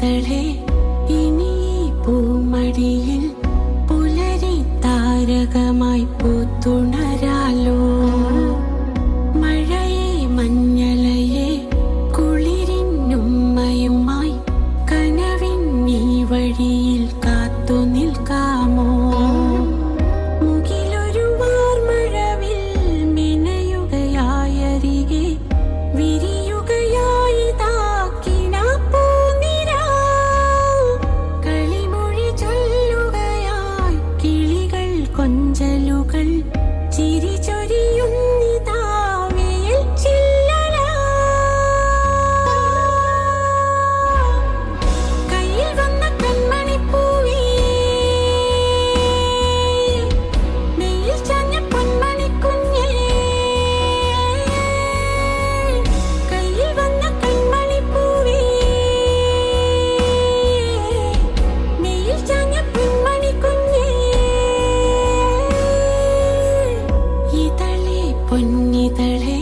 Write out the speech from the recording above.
പൊന്നിതളേ ഇനി പൂമടിയിൽ പുലരി താരകമായി പൂത്തുണരാലോ. മഴയെ മഞ്ഞളയെ കുളിരിനുമ്മയുമായി കനവിൻ ഈ വഴിയിൽ കാത്തു നിൽക്കാമോ. മുകിലൊരു വാർമഴവിൽ മെനയുകയായരികെ വിരിയുകയായി താക്കിനാപ്പൂനിര. കളിമൊഴി ചൊല്ലുകയായി കിളികൾ കൊഞ്ചലുകൾ ചിരി ചൊരിയുന്നിതാ വെയിൽ ചില്ലല. കയ്യിൽ വന്ന കൺമണിപ്പൂവേ നെയ്യിൽ ചാഞ്ഞ പൊന്മണിക്കുഞ്ഞേ. കയ്യിൽ വന്ന കൺമണിപ്പൂവേ നെയ്യിൽ ചാഞ്ഞ പൊന്മണിക്കുഞ്ഞേ. ഇതളേ പൊന്നിതളേ